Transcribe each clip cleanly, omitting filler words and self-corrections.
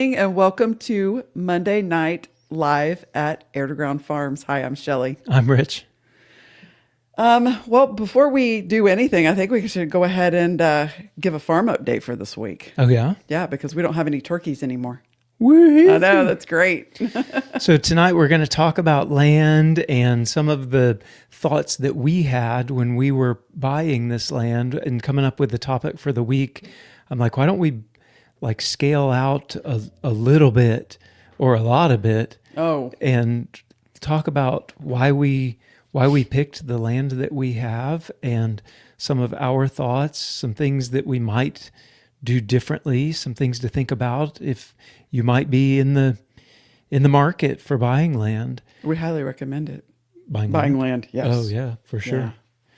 And welcome to Monday Night Live at Air2Ground Farms. Hi, I'm Shelly. I'm Rich. Well, before we do anything, I think we should go ahead and give a farm update for this week. Oh, yeah? Yeah, because we don't have any turkeys anymore. Woo-hoo. I know, that's great. So tonight we're going to talk about land and some of the thoughts that we had when we were buying this land and coming up with the topic for the week. I'm like, why don't we scale out a little bit or a lot of it and talk about why we picked the land that we have and some of our thoughts, some things that we might do differently, some things to think about if you might be in the market for buying land. We highly recommend it. Buying land, yes. Oh yeah, for sure. Yeah,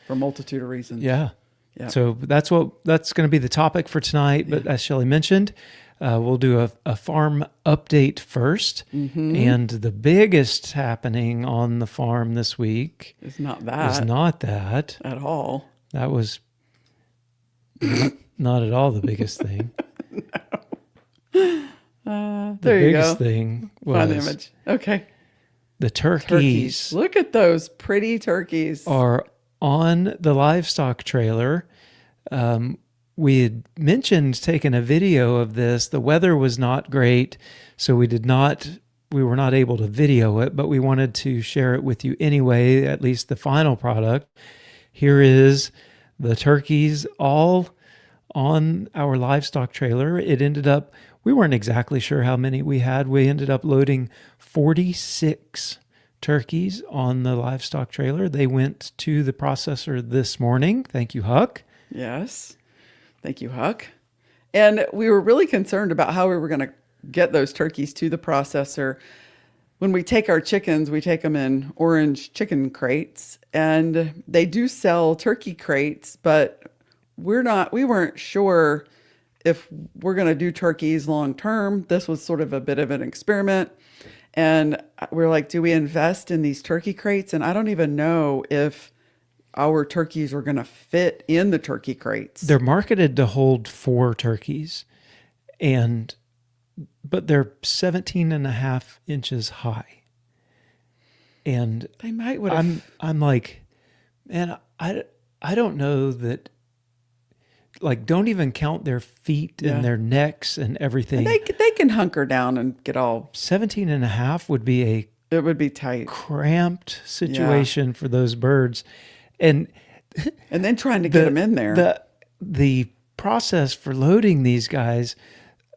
for a multitude of reasons. Yeah. Yeah. So that's going to be the topic for tonight. But as Shelly mentioned, we'll do a farm update first. Mm-hmm. And the biggest happening on the farm this week It's not that. is not that. At all. That was not at all the biggest thing. There The you biggest go. thing Find the was image. Okay. the turkeys Look at those pretty turkeys. are on the livestock trailer. We had mentioned taking a video of this. The weather was not great, so we were not able to video it, but we wanted to share it with you anyway, at least the final product. Here is the turkeys all on our livestock trailer. It ended up, we weren't exactly sure how many we had. We ended up loading 46 turkeys on the livestock trailer. They went to the processor this morning. Thank you, Huck. Yes. Thank you, Huck. And we were really concerned about how we were going to get those turkeys to the processor. When we take our chickens, we take them in orange chicken crates, and they do sell turkey crates, but we weren't sure if we're going to do turkeys long term. This was sort of a bit of an experiment. And we're like, do we invest in these turkey crates? And I don't even know if our turkeys are going to fit in the turkey crates. They're marketed to hold 4 turkeys, but they're 17 and a half inches high. And They might would have. I'm like, man, I don't know that, don't even count their feet and their necks and everything. And they can hunker down and get all. 17 and a half would be It would be tight. cramped situation for those birds. And then trying to get them in there. The process for loading these guys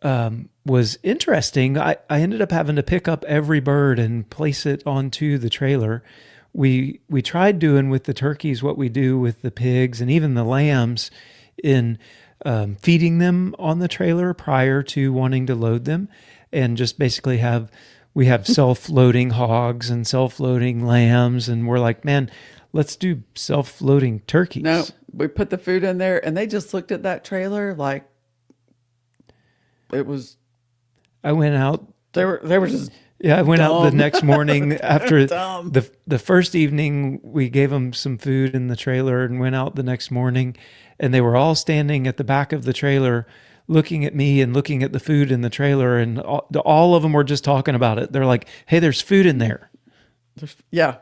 was interesting. I ended up having to pick up every bird and place it onto the trailer. We tried doing with the turkeys what we do with the pigs and even the lambs in feeding them on the trailer prior to wanting to load them, and just basically we have self-loading hogs and self-loading lambs, and we're like, man, let's do self-loading turkeys. No, we put the food in there, and they just looked at that trailer like it was. I went out. They were just. Yeah, I went out the dumb. next morning after Dumb. the first evening. We gave them some food in the trailer and went out the next morning, and they were all standing at the back of the trailer looking at me and looking at the food in the trailer, and all of them were just talking about it. They're like, hey, there's food in there. Yeah.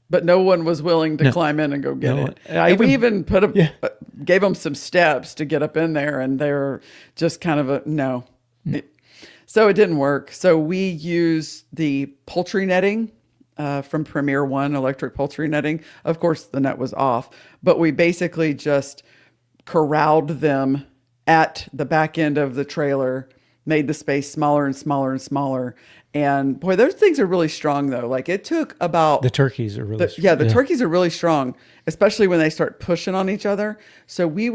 But no one was willing to climb in and go get it. We even gave them some steps to get up in there, and they were just kind of no. So it didn't work. So we used the poultry netting from Premier One electric poultry netting. Of course, the net was off, but we basically just corralled them at the back end of the trailer, made the space smaller and smaller and smaller. And boy, those things are really strong though. Like it took about The turkeys are really strong. Yeah, the turkeys are really strong, especially when they start pushing on each other. So we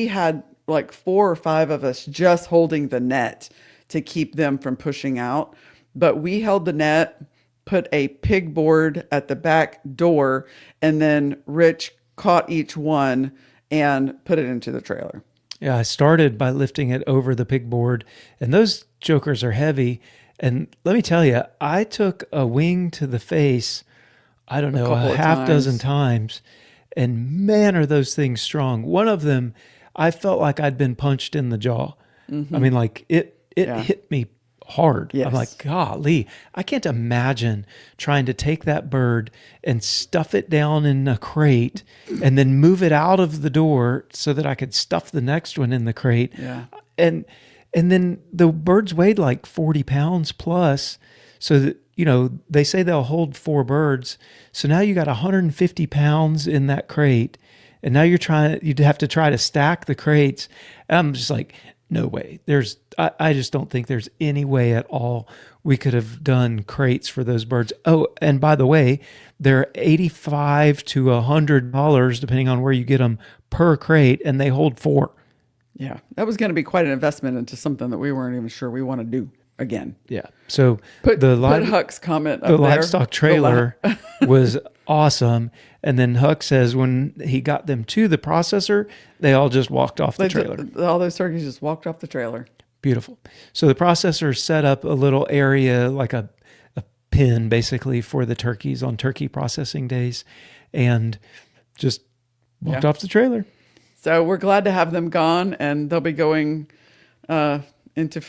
had like 4 or 5 of us just holding the net to keep them from pushing out. But we held the net, put a pig board at the back door, and then Rich caught each one and put it into the trailer. Yeah, I started by lifting it over the pig board, and those jokers are heavy. And let me tell you, I took a wing to the face, I don't know, a half dozen times, and man, are those things strong. One of them, I felt like I'd been punched in the jaw. Mm-hmm. I mean, like it hit me hard. Yes. I'm like, golly, I can't imagine trying to take that bird and stuff it down in a crate and then move it out of the door so that I could stuff the next one in the crate. Yeah. And then the birds weighed like 40 pounds plus. So that, they say they'll hold 4 birds. So now you got 150 pounds in that crate. And now you'd have to try to stack the crates. And I'm just like, no way. I just don't think there's any way at all we could have done crates for those birds. Oh, and by the way, they're $85 to $100, depending on where you get them, per crate, and they hold 4. Yeah. That was going to be quite an investment into something that we weren't even sure we want to do again. Yeah. So put Huck's comment up the there. livestock trailer was awesome. And then Huck says when he got them to the processor, they all just walked off the trailer. All those turkeys just walked off the trailer. Beautiful. So the processor set up a little area, like a pen basically for the turkeys on turkey processing days, and just walked off the trailer. So we're glad to have them gone, and they'll be going into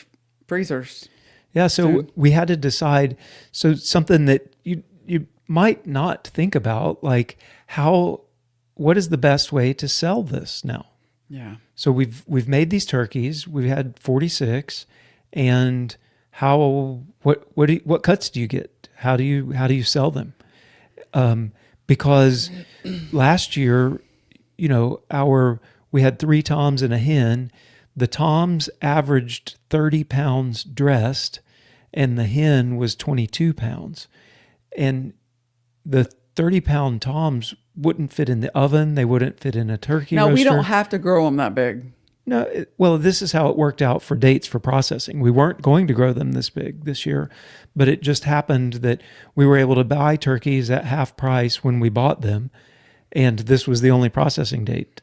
freezers. Yeah, so we had to decide. So something that you might not think about, like what is the best way to sell this now? Yeah. So we've made these turkeys. We've had 46, and what cuts do you get? How do you sell them? Because last year, we had 3 toms and a hen. The toms averaged 30 pounds dressed, and the hen was 22 pounds. And the 30-pound toms wouldn't fit in the oven. They wouldn't fit in a turkey roaster. No, we don't have to grow them that big. No, well, this is how it worked out for dates for processing. We weren't going to grow them this big this year, but it just happened that we were able to buy turkeys at half price when we bought them, and this was the only processing date.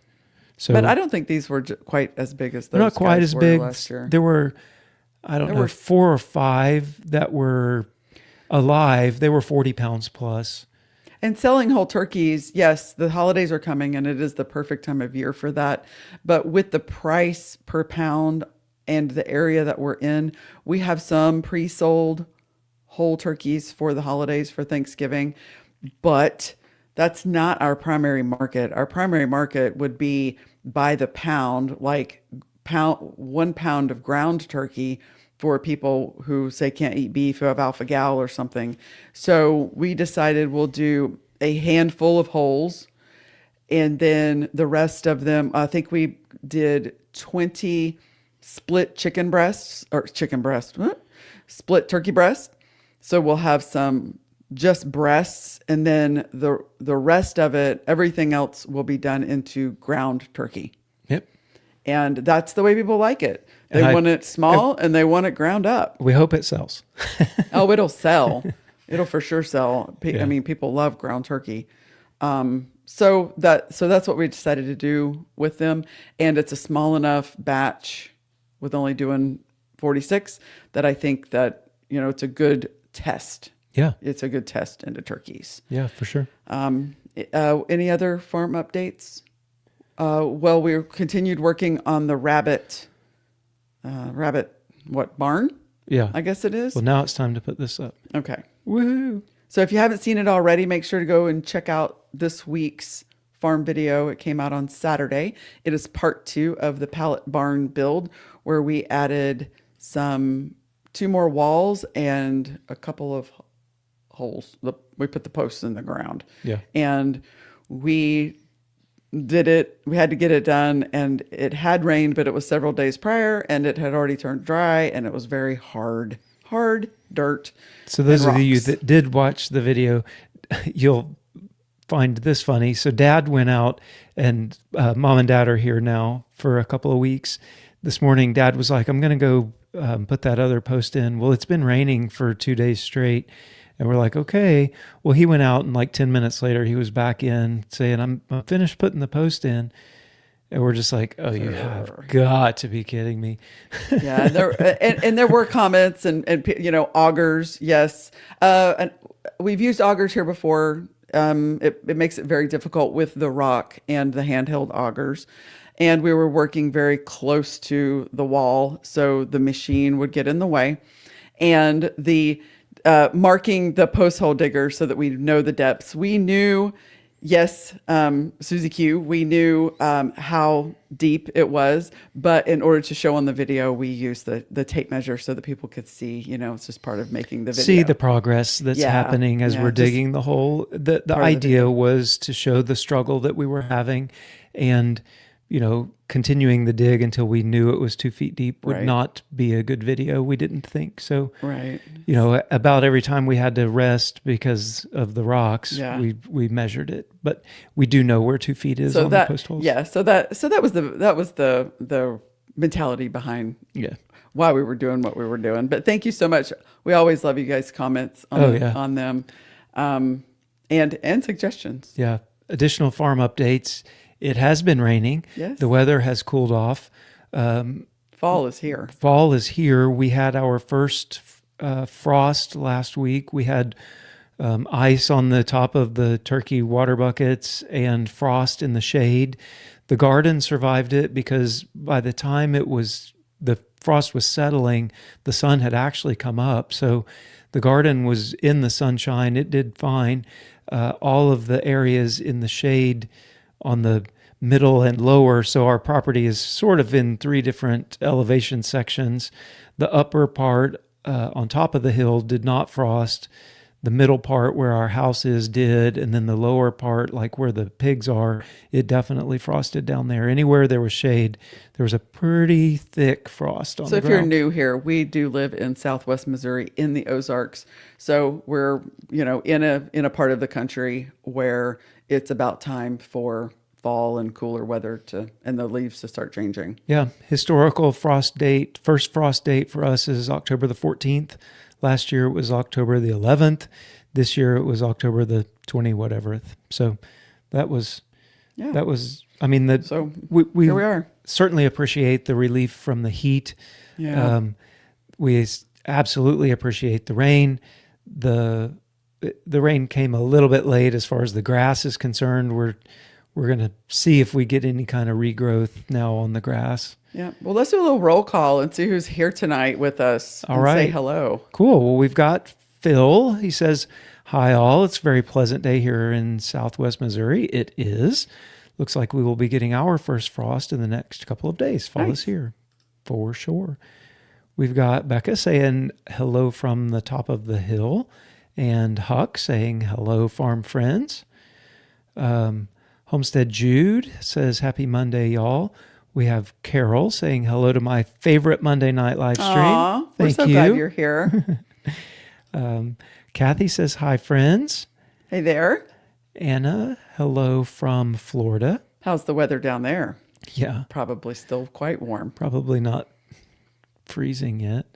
So, but I don't think these were quite as big as those. Not quite as big. Last year. There were, I don't know, 4 or 5 that were alive. They were 40 pounds plus. And selling whole turkeys, yes, the holidays are coming and it is the perfect time of year for that. But with the price per pound and the area that we're in, we have some pre-sold whole turkeys for the holidays for Thanksgiving. But that's not our primary market. Our primary market would be by the pound, like 1 pound of ground turkey for people who say can't eat beef, who have alpha-gal or something. So we decided we'll do a handful of wholes, and then the rest of them, I think we did 20 split split turkey breast. So we'll have some just breasts, and then the rest of it, everything else will be done into ground turkey. Yep. And that's the way people like it. They want it small and they want it ground up. We hope it sells. Oh, it'll sell. It'll for sure sell. I mean, people love ground turkey. So that's what we decided to do with them. And it's a small enough batch with only doing 46 that I think that, it's a good test. Yeah. It's a good test into turkeys. Yeah, for sure. Any other farm updates? Well, we continued working on the rabbit, barn? Yeah. I guess it is. Well, now it's time to put this up. Okay. Woohoo. So if you haven't seen it already, make sure to go and check out this week's farm video. It came out on Saturday. It is part 2 of the pallet barn build, where we added 2 more walls and a couple of holes. We put the posts in the ground. Yeah. And we did it. We had to get it done, and it had rained, but it was several days prior, and it had already turned dry, and it was very hard dirt. So those of you that did watch the video, you'll find this funny. So Dad went out, and Mom and Dad are here now for a couple of weeks. This morning, Dad was like, I'm going to go put that other post in. Well, it's been raining for 2 days straight. And we're like, okay. Well, he went out, and like 10 minutes later, he was back in saying, I'm finished putting the post in. And we're just like, oh, you have got to be kidding me. Yeah. And there were comments and augers. Yes. And we've used augers here before. It makes it very difficult with the rock and the handheld augers. And we were working very close to the wall, so the machine would get in the way. and the marking the post hole digger so that we know the depths. We knew, yes, Susie Q, we knew how deep it was, but in order to show on the video, we used the tape measure so that people could see, it's just part of making the video. See the progress that's happening as we're digging the hole. The idea was to show the struggle that we were having, and continuing the dig until we knew it was 2 feet deep would not be a good video. We didn't think so. Right. About every time we had to rest because of the rocks, we measured it, but we do know where 2 feet is on the post holes. Yeah. So that was the mentality behind why we were doing what we were doing. But thank you so much. We always love you guys' comments on them, and suggestions. Yeah. Additional farm updates. It has been raining. Yes. The weather has cooled off. Fall is here. Fall is here. We had our first frost last week. We had ice on the top of the turkey water buckets and frost in the shade. The garden survived it because by the time the frost was settling, the sun had actually come up. So the garden was in the sunshine. It did fine. All of the areas in the shade on the middle and lower. So our property is sort of in 3 different elevation sections. The upper part on top of the hill did not frost. The middle part where our house is did. And then the lower part, like where the pigs are, it definitely frosted down there. Anywhere there was shade, there was a pretty thick frost on the ground. So if you're new here, we do live in Southwest Missouri in the Ozarks. So we're, in a part of the country where it's about time for fall and cooler weather and the leaves to start changing. Yeah. Historical frost date, first frost date for us is October the 14th. Last year it was October the 11th. This year it was October the 20 whatever. So so we here we are. Certainly appreciate the relief from the heat. Yeah. We absolutely appreciate the rain. The rain came a little bit late as far as the grass is concerned. We're going to see if we get any kind of regrowth now on the grass. Yeah. Well, let's do a little roll call and see who's here tonight with us. All right. Say hello. Cool. Well, we've got Phil. He says, "Hi all. It's a very pleasant day here in Southwest Missouri." It is. Looks like we will be getting our first frost in the next couple of days. Fall is here for sure. We've got Becca saying hello from the top of the hill, and Huck saying hello, farm friends. Homestead Jude says, "Happy Monday, y'all." We have Carol saying hello to my favorite Monday night live stream. Aww, we're so glad you're here. Kathy says, "Hi, friends." Hey there. Anna, hello from Florida. How's the weather down there? Yeah. Probably still quite warm. Probably not freezing yet.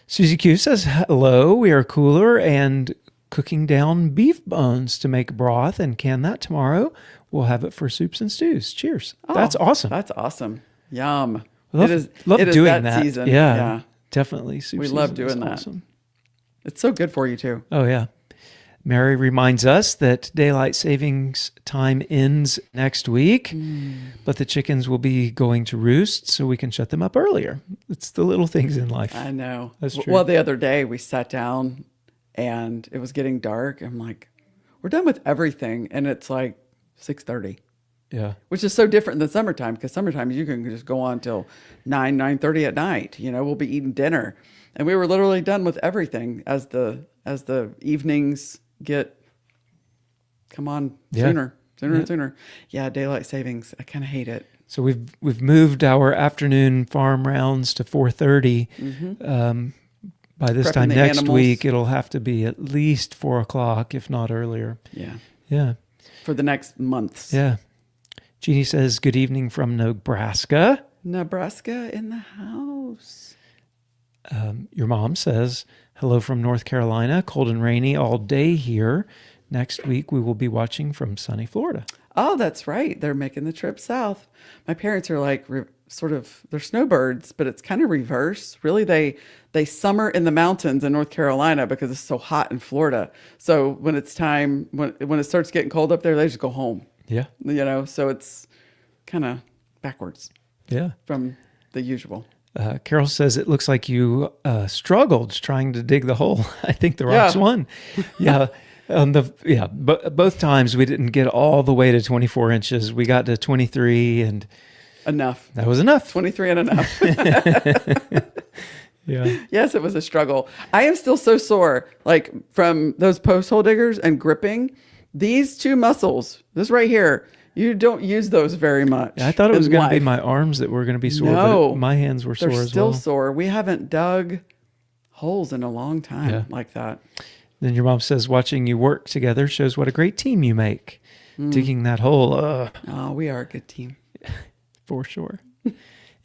Susie Q says, "Hello, we are cooler and cooking down beef bones to make broth and can that tomorrow. We'll have it for soups and stews. Cheers." Oh, that's awesome. That's awesome. Yum. Love it is doing that season. Yeah, definitely. Soup we season love doing that. Awesome. It's so good for you too. Oh, yeah. Mary reminds us that daylight savings time ends next week, but the chickens will be going to roost so we can shut them up earlier. It's the little things in life. I know. That's true. Well, the other day we sat down and it was getting dark. I'm like, we're done with everything. And it's like 6:30. Yeah. Which is so different than summertime, because summertime you can just go on till 9:30 at night. We'll be eating dinner. And we were literally done with everything as the evenings come on sooner and sooner. Yeah, daylight savings. I kind of hate it. So we've moved our afternoon farm rounds to 4:30. By this time next week, it'll have to be at least 4 o'clock, if not earlier. Yeah. Yeah. For the next months. Yeah. Jeannie says, "Good evening from Nebraska." Nebraska in the house. Your mom says, "Hello from North Carolina. Cold and rainy all day here. Next week, we will be watching from sunny Florida." Oh, that's right. They're making the trip south. My parents are like they're snowbirds, but it's kind of reverse. Really, they summer in the mountains in North Carolina because it's so hot in Florida. So when it's time, when it starts getting cold up there, they just go home. Yeah. So it's kind of backwards. Yeah. From the usual. Carol says it looks like you struggled trying to dig the hole. I think the rocks won. Yeah. But both times we didn't get all the way to 24 inches. We got to 23 and enough. That was enough. 23 and enough. Yeah. Yes, it was a struggle. I am still so sore, like from those post hole diggers and gripping. These two muscles, this right here, you don't use those very much. Yeah, I thought it was going to be my arms that were going to be sore, but my hands were sore as well. They're still sore. We haven't dug holes in a long time like that. Then your mom says, watching you work together shows what a great team you make. Digging that hole. Oh, we are a good team. For sure.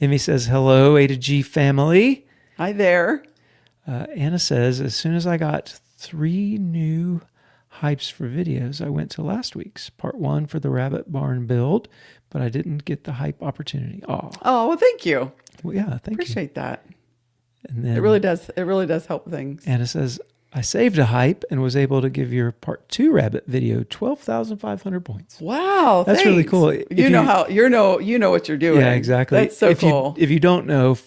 Emmy says, hello, A to G family. Hi there. Anna says, as soon as I got 3 new hypes for videos, I went to last week's part 1 for the rabbit barn build, but I didn't get the hype opportunity. Oh, well, thank you. Well, yeah, thank you. Appreciate that. And then it really does help things. Anna says, I saved a hype and was able to give your part 2 rabbit video 12,500 points. Wow, that's really cool. You know what you're doing. Yeah, exactly. That's so cool. If you don't know,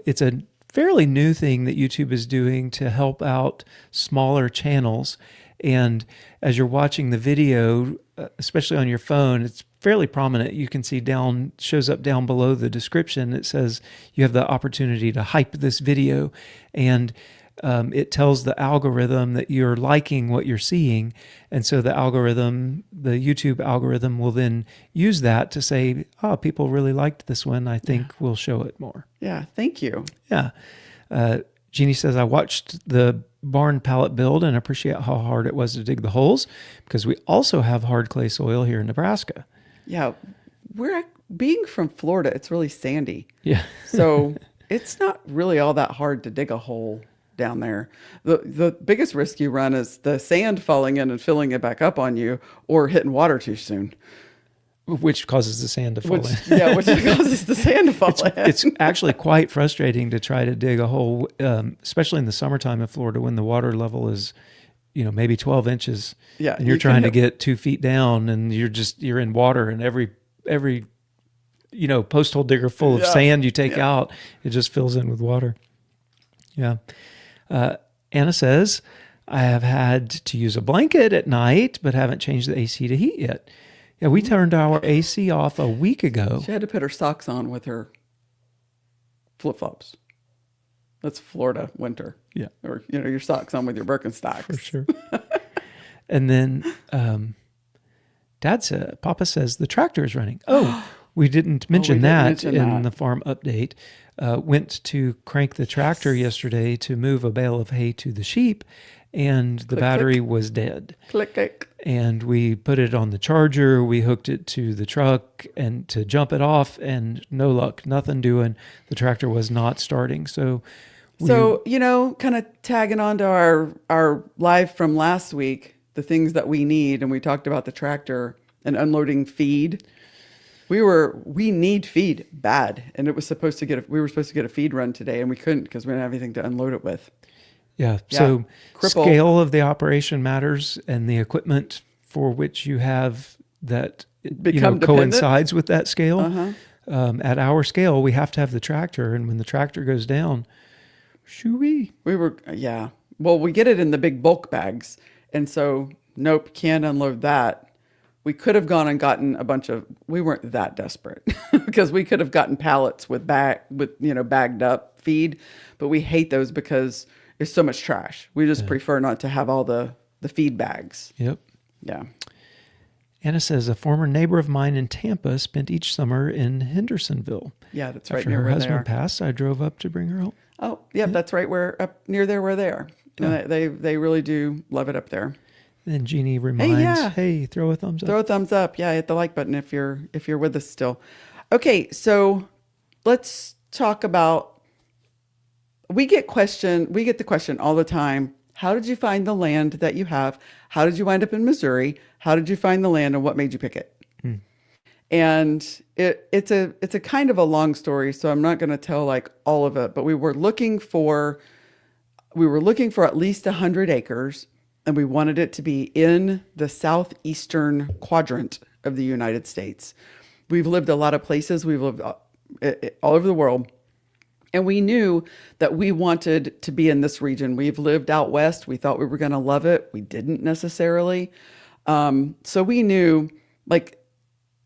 it's a fairly new thing that YouTube is doing to help out smaller channels. And as you're watching the video, especially on your phone, it's fairly prominent. You can see shows up down below the description. It says you have the opportunity to hype this video, and it tells the algorithm that you're liking what you're seeing. And so the YouTube algorithm will then use that to say, oh, people really liked this one. I think we'll show it more. Yeah. Thank you. Yeah. Jeannie says, I watched the barn pallet build and appreciate how hard it was to dig the holes because we also have hard clay soil here in Nebraska. Yeah. Being from Florida, it's really sandy. Yeah. So it's not really all that hard to dig a hole down there. The biggest risk you run is the sand falling in and filling it back up on you or hitting water too soon. Which causes the sand to fall in. Yeah, which causes the sand to fall in. It's actually quite frustrating to try to dig a hole, especially in the summertime in Florida when the water level is, maybe 12 inches. Yeah, and you're trying to get 2 feet down, and you're in water, and every post hole digger full of sand you take out, it just fills in with water. Yeah. Anna says, I have had to use a blanket at night, but haven't changed the AC to heat yet. Yeah, we turned our AC off a week ago. She had to put her socks on with her flip-flops. That's Florida winter. Yeah. Or, your socks on with your Birkenstocks. For sure. And then Papa says the tractor is running. Oh, we didn't mention that in the farm update. Went to crank the tractor yesterday to move a bale of hay to the sheep, and the battery was dead. Click. And we put it on the charger. We hooked it to the truck and to jump it off, and no luck, nothing doing. The tractor was not starting. So, kind of tagging on to our live from last week, the things that we need, and we talked about the tractor and unloading feed. We need feed bad, and we were supposed to get a feed run today, and we couldn't because we didn't have anything to unload it with. Yeah. So scale of the operation matters, and the equipment for which you have that coincides with that scale. Uh-huh. At our scale, we have to have the tractor, and when the tractor goes down, shoo-wee. Well, we get it in the big bulk bags, and so nope, can't unload that. We could have gone and gotten we weren't that desperate because we could have gotten pallets with bagged up feed, but we hate those because there's so much trash. We just prefer not to have all the feed bags. Yep. Yeah. Anna says a former neighbor of mine in Tampa spent each summer in Hendersonville. Yeah, that's right. After her husband passed, I drove up to bring her home. Oh, yeah, that's right. We're up near there where they are. Yeah. They really do love it up there. And Jeannie reminds, hey, throw a thumbs up. Throw a thumbs up. Yeah, hit the like button if you're with us still. Okay, so let's talk about, we get the question all the time. How did you find the land that you have? How did you wind up in Missouri? How did you find the land, and what made you pick it? And it's a kind of a long story, so I'm not going to tell like all of it, but we were looking for at least 100 acres. And we wanted it to be in the southeastern quadrant of the United States. We've lived a lot of places. We've lived all over the world. And we knew that we wanted to be in this region. We've lived out west. We thought we were going to love it. We didn't necessarily. So we knew like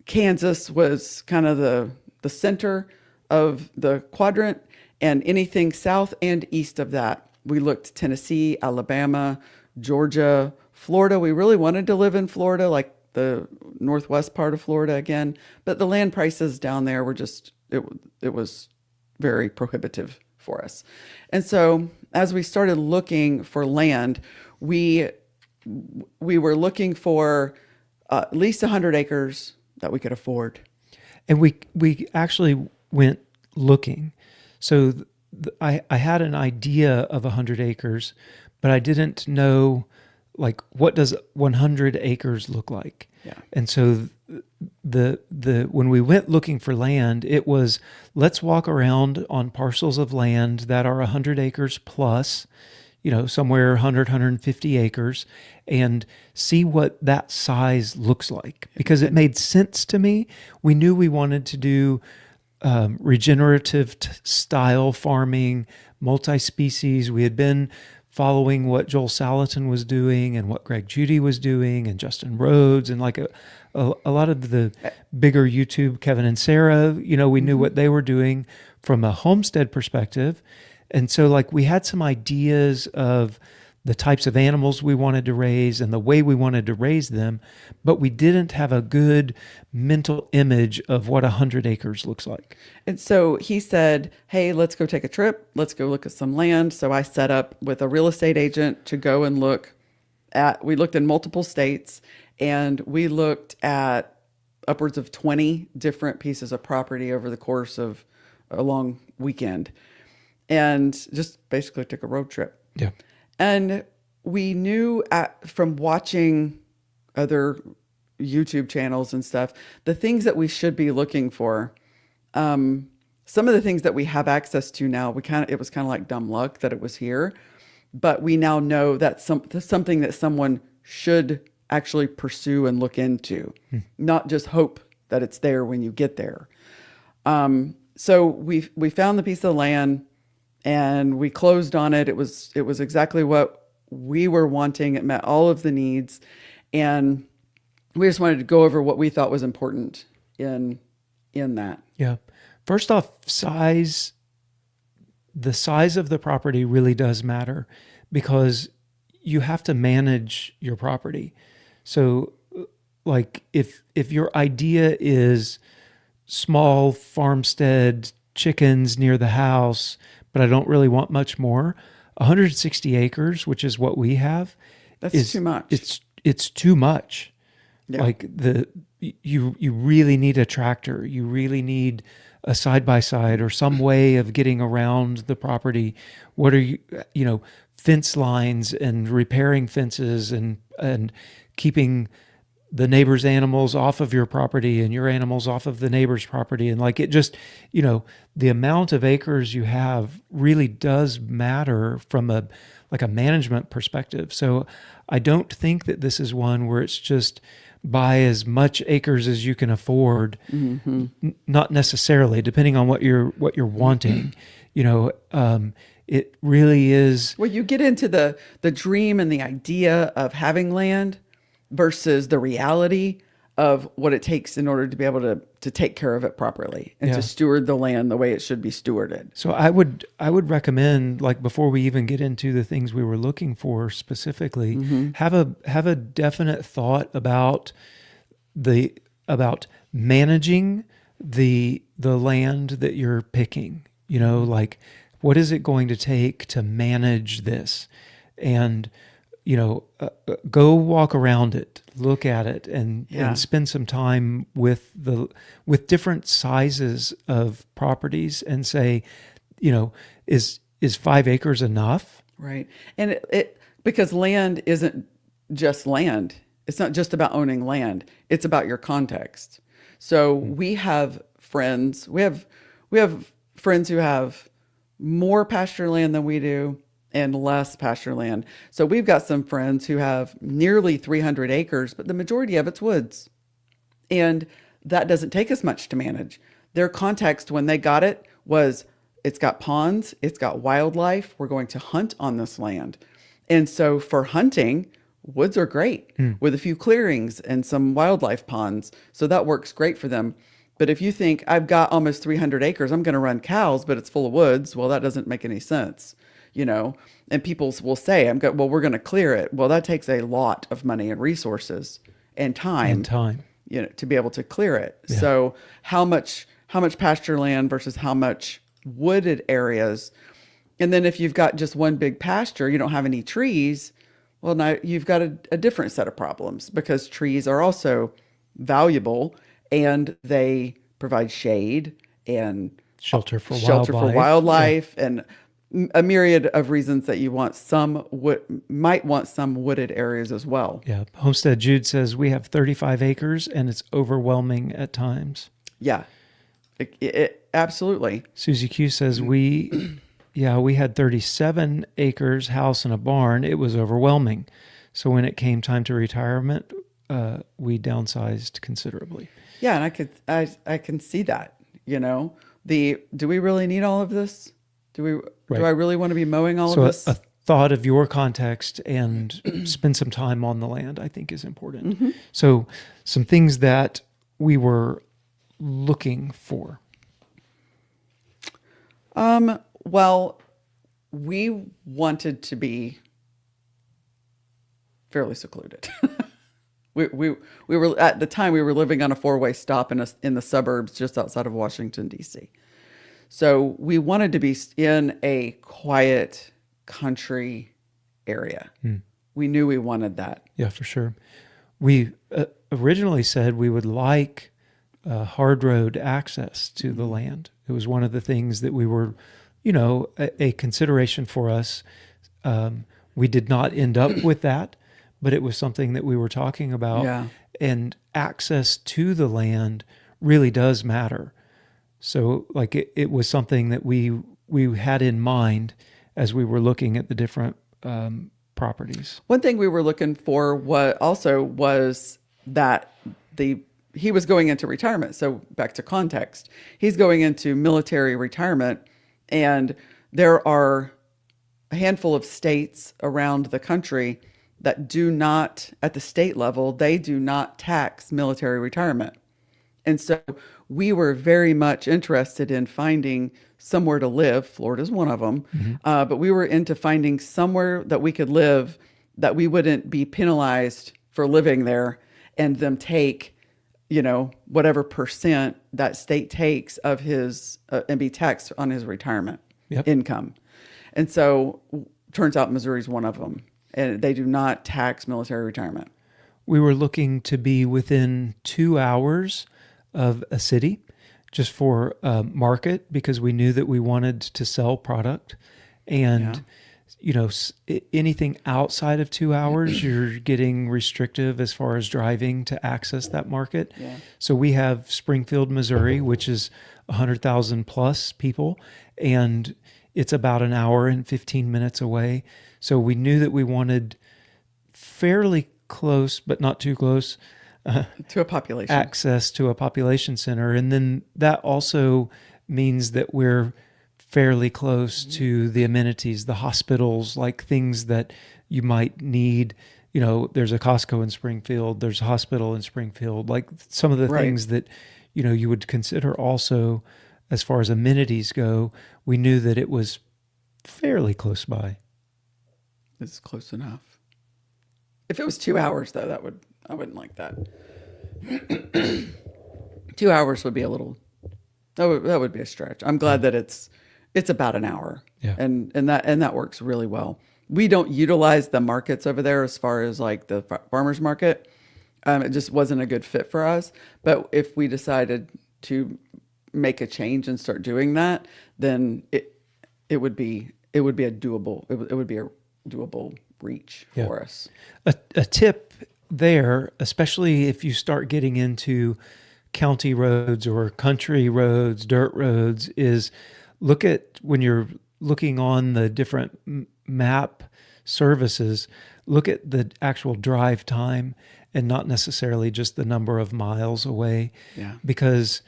Kansas was kind of the center of the quadrant, and anything south and east of that. We looked Tennessee, Alabama, Georgia, Florida. We really wanted to live in Florida, like the northwest part of Florida again, but the land prices down there were just, it was very prohibitive for us. And so as we started looking for land, we were looking for at least 100 acres that we could afford. And we actually went looking. So I had an idea of 100 acres, but I didn't know, like, what does 100 acres look like? Yeah. And so when we went looking for land, it was, let's walk around on parcels of land that are 100 acres plus, somewhere 100, 150 acres, and see what that size looks like. Because it made sense to me. We knew we wanted to do regenerative style farming, multi-species. We had been following what Joel Salatin was doing and what Greg Judy was doing and Justin Rhodes and like a lot of the bigger YouTube, Kevin and Sarah, we knew what they were doing from a homestead perspective. And so like we had some ideas of the types of animals we wanted to raise and the way we wanted to raise them, but we didn't have a good mental image of what 100 acres looks like. And so he said, hey, let's go take a trip. Let's go look at some land. So I set up with a real estate agent to go and we looked in multiple states, and we looked at upwards of 20 different pieces of property over the course of a long weekend, and just basically took a road trip. Yeah. And we knew from watching other YouTube channels and stuff, the things that we should be looking for. Some of the things that we have access to now, it was kind of like dumb luck that it was here, but we now know that's something that someone should actually pursue and look into, not just hope that it's there when you get there. So we found the piece of land. And we closed on it. It was exactly what we were wanting. It met all of the needs. And we just wanted to go over what we thought was important in that. Yeah. First off, size. The size of the property really does matter because you have to manage your property. So like if your idea is small farmstead, chickens near the house, but I don't really want much more, 160 acres, which is what we have, that's too much. It's too much. Yeah. Like you really need a tractor. You really need a side-by-side or some way of getting around the property. What are fence lines and repairing fences and keeping the neighbor's animals off of your property and your animals off of the neighbor's property. And like it just, the amount of acres you have really does matter from a management perspective. So I don't think that this is one where it's just buy as much acres as you can afford. Mm-hmm. Not necessarily, depending on what you're wanting. It really is. Well, you get into the dream and the idea of having land versus the reality of what it takes in order to be able to take care of it properly and to steward the land the way it should be stewarded. So I would recommend, like, before we even get into the things we were looking for specifically, have a definite thought about managing the land that you're picking. Like, what is it going to take to manage this? And go walk around it, look at it, and spend some time with different sizes of properties and say, is 5 acres enough? Right. And it because land isn't just land. It's not just about owning land. It's about your context. So we have friends. We have friends who have more pasture land than we do and less pasture land. So we've got some friends who have nearly 300 acres, but the majority of it's woods. And that doesn't take as much to manage. Their context when they got it was it's got ponds, it's got wildlife. We're going to hunt on this land. And so for hunting, woods are great with a few clearings and some wildlife ponds. So that works great for them. But if you think I've got almost 300 acres, I'm going to run cows, but it's full of woods. Well, that doesn't make any sense, and people will say, well, we're going to clear it. Well, that takes a lot of money and resources and time, to be able to clear it. Yeah. So how much pasture land versus how much wooded areas. And then if you've got just one big pasture, you don't have any trees. Well, now you've got a different set of problems, because trees are also valuable and they provide shade and shelter for wildlife and a myriad of reasons that you might want some wooded areas as well. Yeah. Homestead Jude says we have 35 acres and it's overwhelming at times. Yeah, it absolutely. Susie Q says we had 37 acres, house and a barn. It was overwhelming. So when it came time to retirement, we downsized considerably. Yeah. And I can see that, do we really need all of this? Do I really want to be mowing all of this? A thought of your context and spend some time on the land, I think, is important. Mm-hmm. So some things that we were looking for. Well, we wanted to be fairly secluded. we were, at the time, we were living on a 4-way stop in the suburbs just outside of Washington, D.C. So we wanted to be in a quiet country area. We knew we wanted that. Yeah, for sure. We originally said we would like hard road access to the land. It was one of the things that we were, a consideration for us. We did not end up with that, but it was something that we were talking about. Yeah. And access to the land really does matter. So it was something that we had in mind as we were looking at the different properties. One thing we were looking for was that he was going into retirement. So back to context, he's going into military retirement, and there are a handful of states around the country that do not, at the state level, they do not tax military retirement. And so we were very much interested in finding somewhere to live. Florida's one of them. Mm-hmm. But we were into finding somewhere that we could live that we wouldn't be penalized for living there and them take, whatever percent that state takes of his and be taxed on his retirement income. And so turns out Missouri's one of them. And they do not tax military retirement. We were looking to be within 2 hours of a city, just for market, because we knew that we wanted to sell product. And, anything outside of 2 hours, you're getting restrictive as far as driving to access that market. Yeah. So we have Springfield, Missouri, which is 100,000 plus people, and it's about an hour and 15 minutes away. So we knew that we wanted fairly close, but not too close, to a population, access to a population center. And then that also means that we're fairly close to the amenities, the hospitals, like things that you might need. There's a Costco in Springfield, there's a hospital in Springfield, like some of the things that, you would consider also as far as amenities go. We knew that it was fairly close by. It's close enough. If it was 2 hours, though, I wouldn't like that. 2 hours would be that would be a stretch. I'm glad that it's about an hour. Yeah. And that works really well. We don't utilize the markets over there as far as like the farmers market. It just wasn't a good fit for us. But if we decided to make a change and start doing that, then it would be a doable reach for us. A tip there, especially if you start getting into county roads or country roads, dirt roads, is look at, when you're looking on the different map services, look at the actual drive time and not necessarily just the number of miles away. Yeah. Because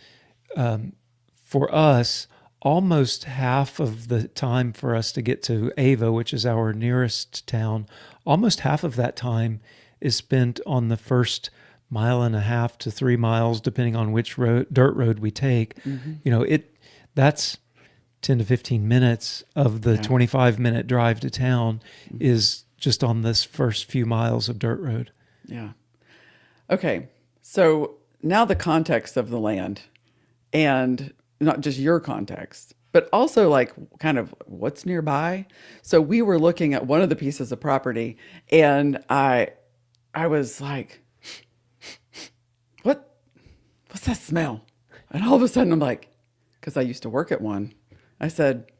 for us, almost half of the time for us to get to Ava, which is our nearest town, almost half of that time is spent on the first 1.5 to 3 miles, depending on which dirt road we take. That's 10 to 15 minutes of the 25-minute drive to town is just on this first few miles of dirt road. Yeah. Okay. So now the context of the land, and not just your context, but also like kind of what's nearby. So we were looking at one of the pieces of property, and I was like, what's that smell? And all of a sudden I'm like, because I used to work at one, I said,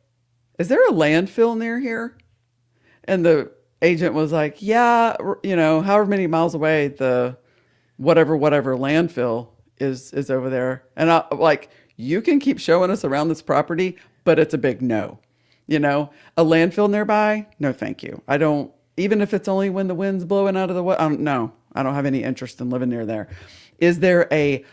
is there a landfill near here? And the agent was like, yeah, however many miles away the whatever landfill is over there. And I like, you can keep showing us around this property, but it's a big no. A landfill nearby? No, thank you. I don't, even if it's only when the wind's blowing out of the way. No, I don't have any interest in living near there. Is there a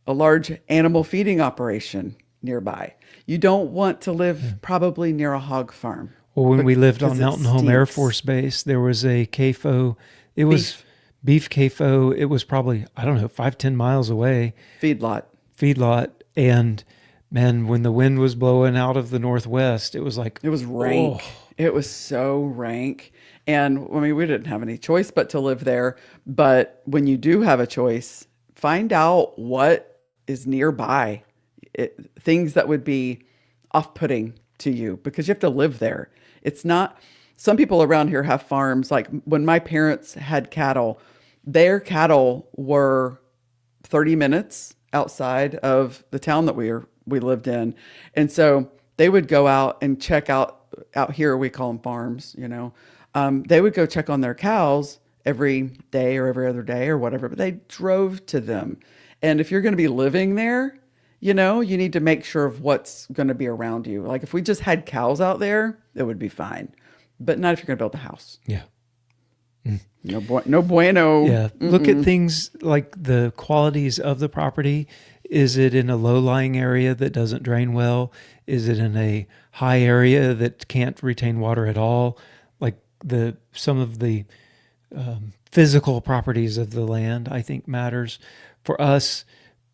large animal feeding operation nearby? You don't want to live probably near a hog farm. Well, when we lived on Mountain Home Air Force Base, there was a CAFO. It was beef CAFO. It was probably, 5-10 miles away. Feedlot. And man, when the wind was blowing out of the northwest, it was like, it was rank. Oh. It was so rank. And I mean, we didn't have any choice but to live there. But when you do have a choice, find out what is nearby, things that would be off-putting to you, because you have to live there. It's not, some people around here have farms. Like when my parents had cattle, their cattle were 30 minutes outside of the town that we lived in. And so they would go out and check out here, we call them farms, they would go check on their cows every day or every other day or whatever, but they drove to them. And if you're going to be living there, you need to make sure of what's going to be around you. Like if we just had cows out there, it would be fine, but not if you're going to build a house. Yeah. No bueno. Yeah. Look at things like the qualities of the property. Is it in a low-lying area that doesn't drain well? Is it in a high area that can't retain water at all? Like some of the physical properties of the land, I think, matters. For us,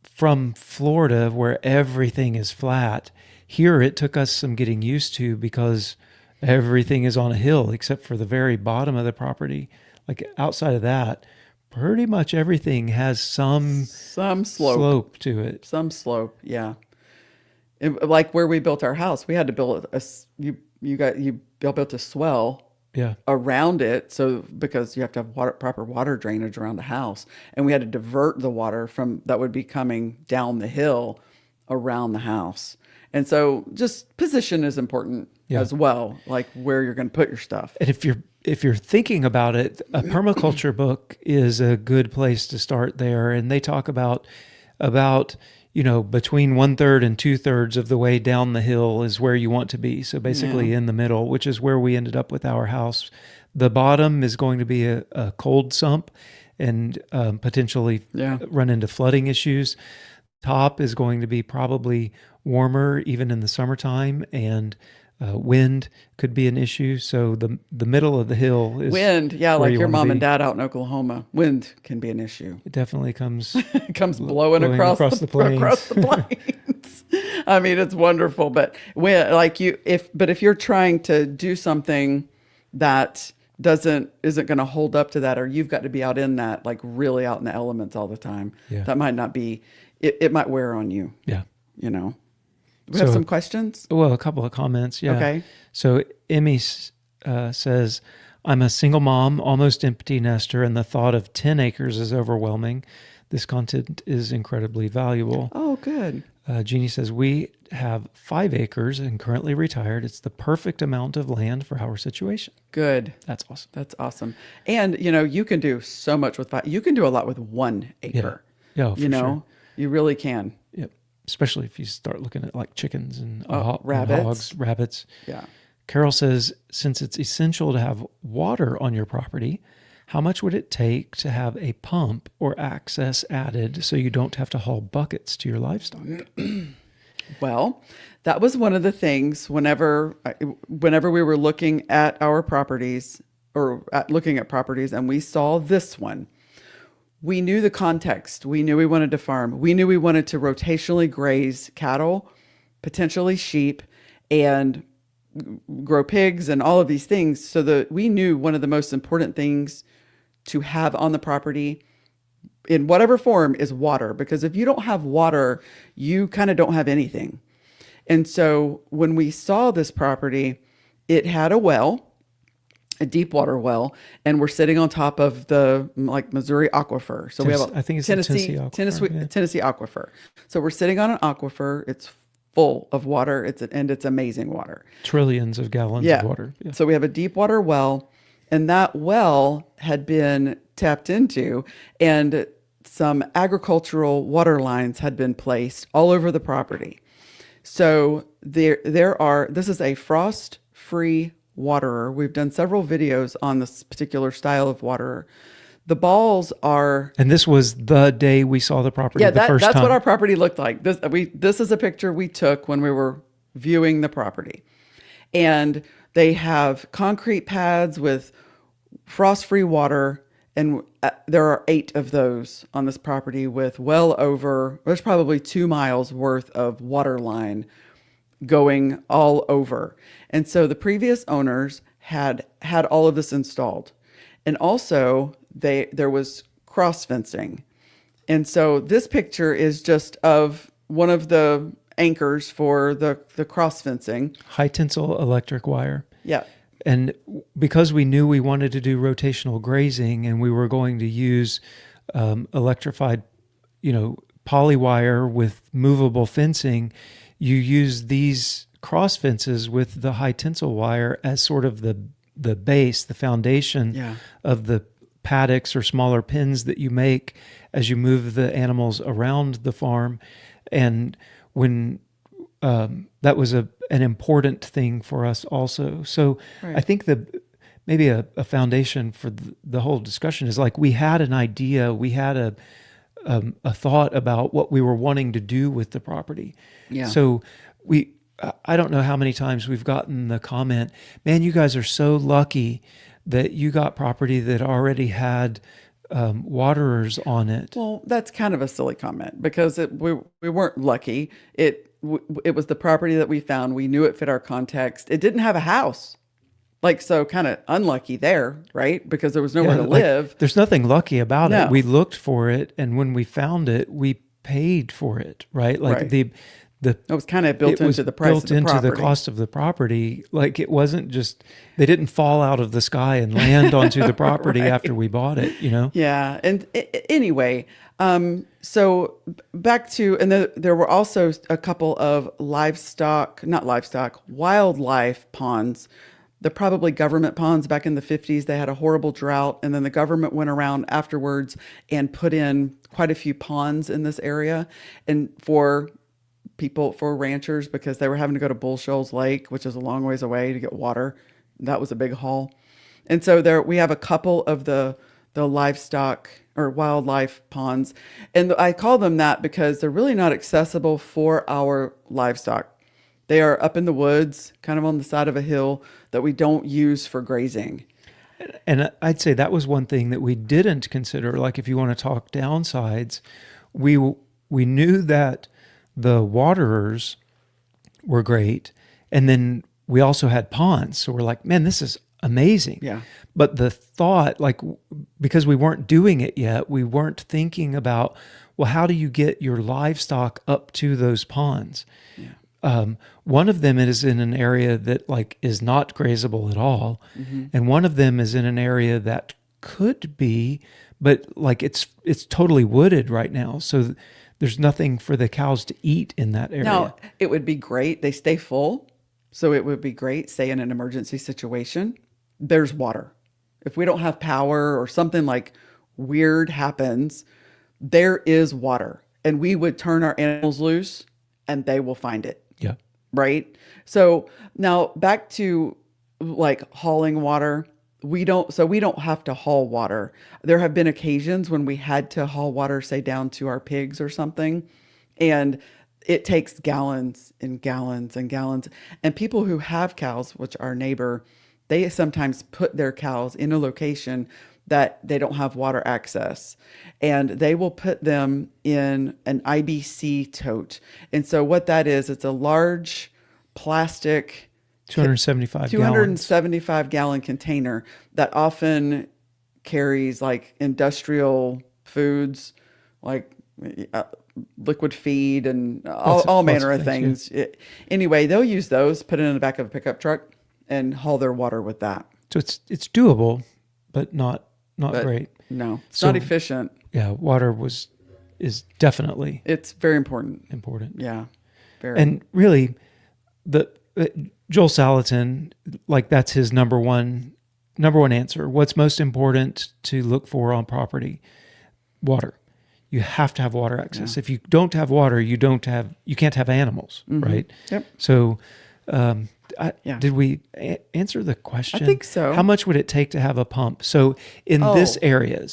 from Florida, where everything is flat, here it took us some getting used to because everything is on a hill except for the very bottom of the property. Like outside of that, pretty much everything has some slope to it. Some slope, yeah. Like where we built our house, we had to build you built a swell around it, so because you have to have proper water drainage around the house, and we had to divert the water from that would be coming down the hill around the house. And so just position is important as well, like where you're going to put your stuff. And if you're thinking about it, a permaculture book is a good place to start there. And they talk about between 1/3 and 2/3 of the way down the hill is where you want to be. So basically in the middle, which is where we ended up with our house. The bottom is going to be a cold sump and potentially run into flooding issues. Top is going to be probably warmer even in the summertime, and wind could be an issue. So the middle of the hill is wind. Yeah, like your mom and dad out in Oklahoma, wind can be an issue. It definitely comes blowing across the plains. I mean, it's wonderful, but if you're trying to do something that isn't going to hold up to that, or you've got to be out in that, like really out in the elements all the time, that might not be. It might wear on you. Yeah, We have some questions? Well, a couple of comments, yeah. Okay. So Emmy says, I'm a single mom, almost empty nester, and the thought of 10 acres is overwhelming. This content is incredibly valuable. Oh, good. Jeannie says, we have 5 acres and currently retired. It's the perfect amount of land for our situation. Good. That's awesome. That's awesome. And, you can do so much with 5. You can do a lot with 1 acre. Yeah, for sure. You really can. Yep. Especially if you start looking at like chickens and rabbits. And hogs, rabbits. Yeah. Carol says, since it's essential to have water on your property, how much would it take to have a pump or access added so you don't have to haul buckets to your livestock? Well, That was one of the things whenever we were looking at our properties looking at properties and we saw this one, we knew the context. We knew we wanted to farm. We knew we wanted to rotationally graze cattle, potentially sheep, and grow pigs and all of these things. So we knew one of the most important things to have on the property in whatever form is water, because if you don't have water, you kind of don't have anything. And so when we saw this property, it had a deep water well, and we're sitting on top of the Missouri aquifer. So we have I think it's Tennessee aquifer. Tennessee aquifer. So we're sitting on an aquifer. It's full of water. It's amazing water. Trillions of gallons of water. Yeah. So we have a deep water well, and that well had been tapped into, and some agricultural water lines had been placed all over the property. So this is a frost-free waterer. We've done several videos on this particular style of waterer. The balls are... And this was the day we saw the property the first time. That's what our property looked like. This is a picture we took when we were viewing the property. And they have concrete pads with frost-free water, and there are 8 of those on this property with there's probably 2 miles worth of water line going all over. And so the previous owners had all of this installed. And also there was cross fencing. And so this picture is just of one of the anchors for the cross fencing. High tensile electric wire. Yeah. And because we knew we wanted to do rotational grazing and we were going to use electrified, poly wire with movable fencing, you use these cross fences with the high tensile wire as sort of the base, the foundation of the paddocks or smaller pens that you make as you move the animals around the farm. And when that was an important thing for us also. So right. I think maybe a foundation for the whole discussion is we had an idea, we had a thought about what we were wanting to do with the property. Yeah. So I don't know how many times we've gotten the comment, man, you guys are so lucky that you got property that already had waterers on it. Well, that's kind of a silly comment because we weren't lucky. It was the property that we found. We knew it fit our context. It didn't have a house. So kind of unlucky there, right? Because there was nowhere to live. There's nothing lucky about it. We looked for it, and when we found it, we paid for it, right? Right. It was kind of built into the price of the property. Built into the cost of the property. It wasn't just, they didn't fall out of the sky and land onto the property right. after we bought it, Yeah. And anyway, so back to, and there were also a couple of wildlife ponds. They're probably government ponds. Back in the 50s, they had a horrible drought. And then the government went around afterwards and put in quite a few ponds in this area. And for ranchers, because they were having to go to Bull Shoals Lake, which is a long ways away, to get water. That was a big haul. And so we have a couple of the livestock or wildlife ponds. And I call them that because they're really not accessible for our livestock. They are up in the woods, kind of on the side of a hill that we don't use for grazing. And I'd say that was one thing that we didn't consider. If you want to talk downsides, we knew that the waterers were great. And then we also had ponds. So we're like, man, this is amazing. Yeah. But the thought, because we weren't doing it yet, we weren't thinking about, well, how do you get your livestock up to those ponds? Yeah. One of them is in an area that is not grazable at all. Mm-hmm. And one of them is in an area that could be, but it's totally wooded right now. So there's nothing for the cows to eat in that area. Now, it would be great. They stay full. So it would be great, say in an emergency situation, there's water. If we don't have power or something weird happens, there is water. And we would turn our animals loose and they will find it. Yeah. Right? So now back to hauling water. We don't have to haul water. There have been occasions when we had to haul water, say down to our pigs or something. And it takes gallons and gallons and gallons. And people who have cows, which our neighbor, they sometimes put their cows in a location that they don't have water access, and they will put them in an IBC tote. And so what that is, it's a large plastic 275 gallon container that often carries like industrial foods, like liquid feed and all manner of things. Anyway, they'll use those, put it in the back of a pickup truck, and haul their water with that. So it's doable, but not great. No, it's not efficient. Yeah, water is definitely it's very important. Yeah, very. And really, Joel Salatin, like that's his number one answer. What's most important to look for on property? Water. You have to have water access. Yeah. If you don't have water, you can't have animals, right? Yep. So, did we answer the question? I think so. How much would it take to have a pump? So in this area,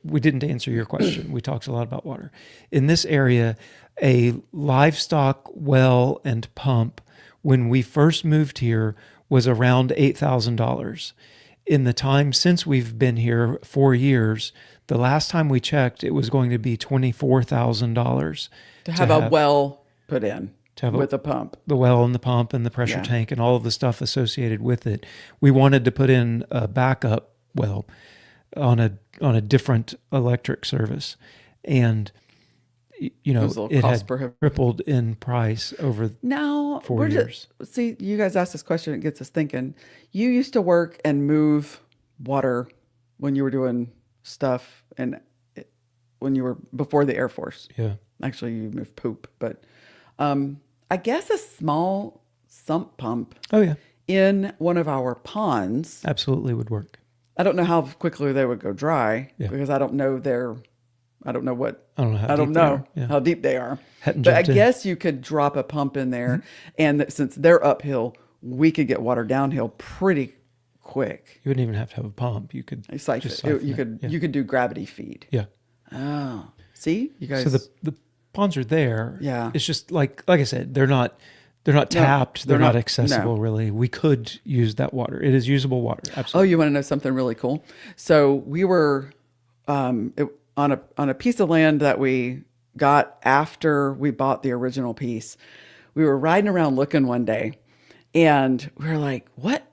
we didn't answer your question. We talked a lot about water. In this area, a livestock well and pump, when we first moved here, was around $8,000. In the time since we've been here, 4 years, the last time we checked, it was going to be $24,000 to have a well put in with a pump. The well and the pump and the pressure tank and all of the stuff associated with it. We wanted to put in a backup well on a different electric service, and it had tripled in price over 4 years. See, you guys asked this question, it gets us thinking. You used to work and move water when you were doing stuff and when you were before the Air Force. Yeah. Actually, you moved poop, but I guess a small sump pump in one of our ponds absolutely would work. I don't know how quickly they would go dry because I don't know how deep they are. But I guess you could drop a pump in there, and since they're uphill, we could get water downhill pretty quick. You wouldn't even have to have a pump. You could siphon you could do gravity feed. Yeah. Oh, see, you guys. So the ponds are there. Yeah. It's just like I said, they're not tapped. They're not accessible. Really. We could use that water. It is usable water. Absolutely. Oh, you want to know something really cool? So we were on a piece of land that we got after we bought the original piece. We were riding around looking one day, and we were like, what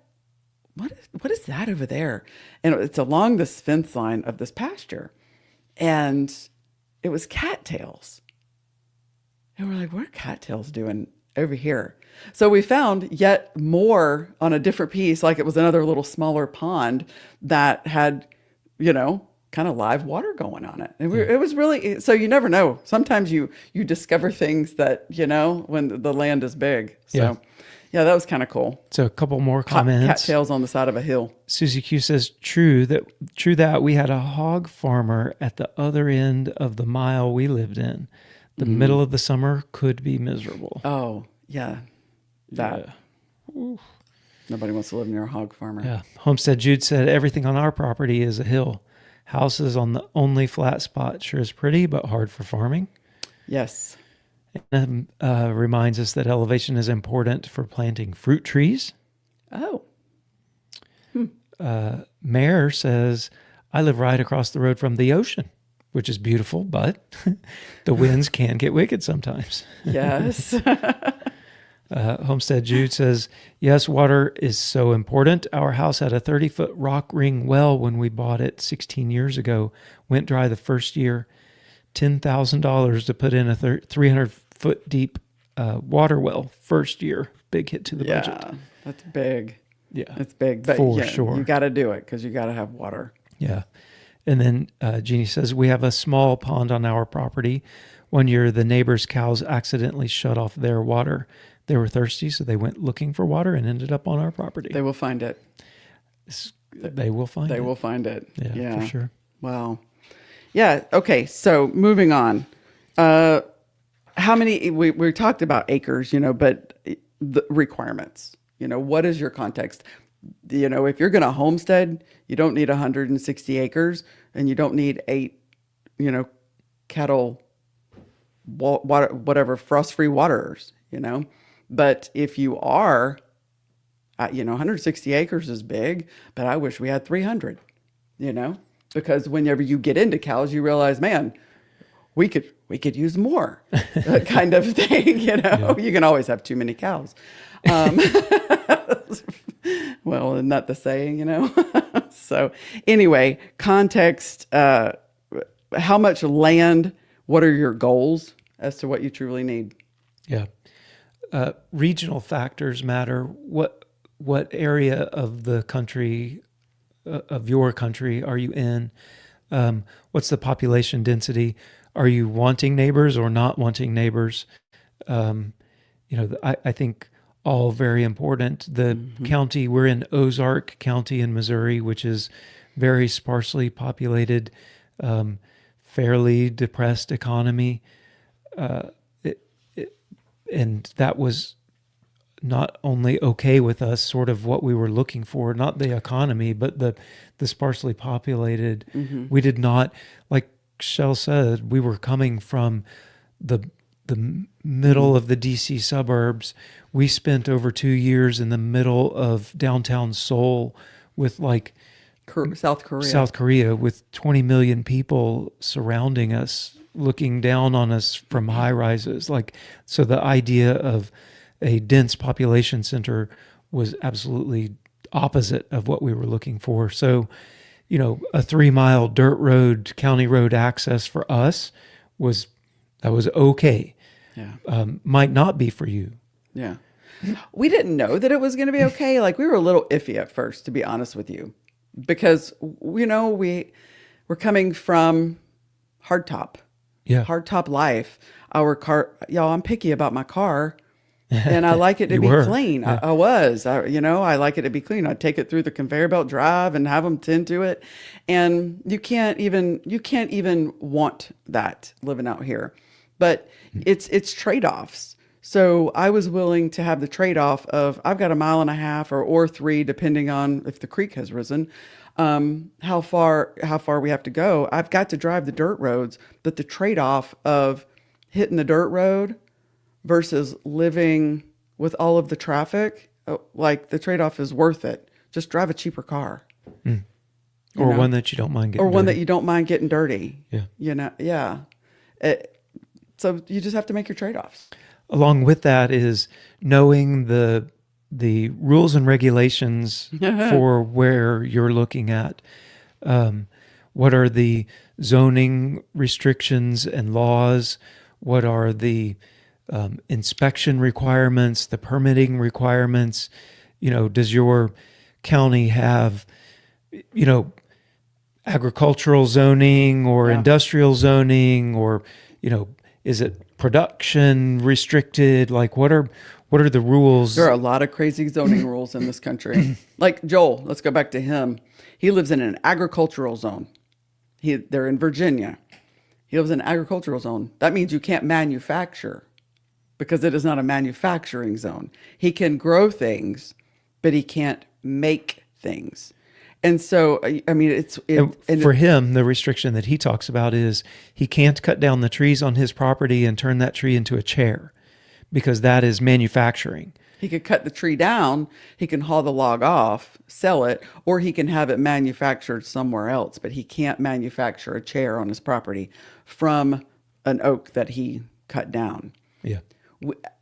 is that over there? And it's along this fence line of this pasture, and it was cattails. And we're like, what are cattails doing over here? So we found yet more on a different piece, like it was another little smaller pond that had, kind of live water going on it. And it was really, so you never know. Sometimes you discover things that, when the land is big. So yeah, that was kind of cool. So a couple more comments. Cattails on the side of a hill. Susie Q says, true that we had a hog farmer at the other end of the mile we lived in. The middle of the summer could be miserable. Oh, yeah. Nobody wants to live near a hog farmer. Yeah. Homestead Jude said, everything on our property is a hill. Houses on the only flat spot sure is pretty, but hard for farming. Yes. And reminds us that elevation is important for planting fruit trees. Oh. Mayor says, I live right across the road from the ocean, which is beautiful, but the winds can get wicked sometimes. Yes. Homestead Jude says, yes, water is so important. Our house had a 30-foot rock ring well when we bought it 16 years ago. Went dry the first year. $10,000 to put in a 300-foot deep water well first year. Big hit to the budget. Yeah, that's big. Yeah. It's big. But for sure. You got to do it because you got to have water. Yeah. And then Jeannie says, we have a small pond on our property. One year, the neighbor's cows accidentally shut off their water. They were thirsty, so they went looking for water and ended up on our property. They will find it. They will find it. They will find it. Yeah, for sure. Wow. Yeah. Okay. So moving on. How many, we talked about acres, but the requirements, what is your context? If you're going to homestead, you don't need 160 acres and you don't need 8, cattle water, whatever, frost-free waters, you know. But if you are, 160 acres is big, but I wish we had 300, you know, because whenever you get into cows, you realize, man, we could use more, kind of thing, you know. Yeah. You can always have too many cows. Well, isn't that the saying, you know? So anyway, context, how much land, what are your goals as to what you truly need? Yeah. Regional factors matter. What area of the country, of your country, are you in? What's the population density? Are you wanting neighbors or not wanting neighbors? I think all very important. The county, we're in Ozark County in Missouri, which is very sparsely populated, fairly depressed economy. And that was not only okay with us, sort of what we were looking for, not the economy, but the sparsely populated. We did not, like Shell said, we were coming from the middle of the DC suburbs. We spent over 2 years in the middle of downtown Seoul with like South Korea with 20 million people surrounding us, looking down on us from high rises. Like, so the idea of a dense population center was absolutely opposite of what we were looking for. So, a 3-mile dirt road, county road access for us was okay. Yeah. Might not be for you. Yeah. We didn't know that it was going to be okay. Like, we were a little iffy at first, to be honest with you, because, we're coming from hardtop life. Our car, y'all, I'm picky about my car. And I like it to be clean. Yeah. I like it to be clean. I'd take it through the conveyor belt drive and have them tend to it. And you can't even want that living out here. But it's trade-offs. So I was willing to have the trade-off of, I've got 1.5 miles or 3, depending on if the creek has risen, how far we have to go. I've got to drive the dirt roads, but the trade-off of hitting the dirt road versus living with all of the traffic, like the trade-off is worth it. Just drive a cheaper car. Or one that you don't mind getting dirty. Or one that you don't mind getting dirty. Yeah. Yeah. So you just have to make your trade-offs. Along with that is knowing the rules and regulations for where you're looking at. What are the zoning restrictions and laws? What are the inspection requirements, the permitting requirements? Does your county have, agricultural zoning or industrial zoning, or, is it production restricted? Like, what are the rules? There are a lot of crazy zoning rules in this country. Like Joel, let's go back to him. He lives in an agricultural zone. They're in Virginia. He lives in an agricultural zone. That means you can't manufacture, because it is not a manufacturing zone. He can grow things, but he can't make things. And so, I mean, for him, the restriction that he talks about is he can't cut down the trees on his property and turn that tree into a chair, because that is manufacturing. He could cut the tree down, he can haul the log off, sell it, or he can have it manufactured somewhere else, but he can't manufacture a chair on his property from an oak that he cut down. Yeah.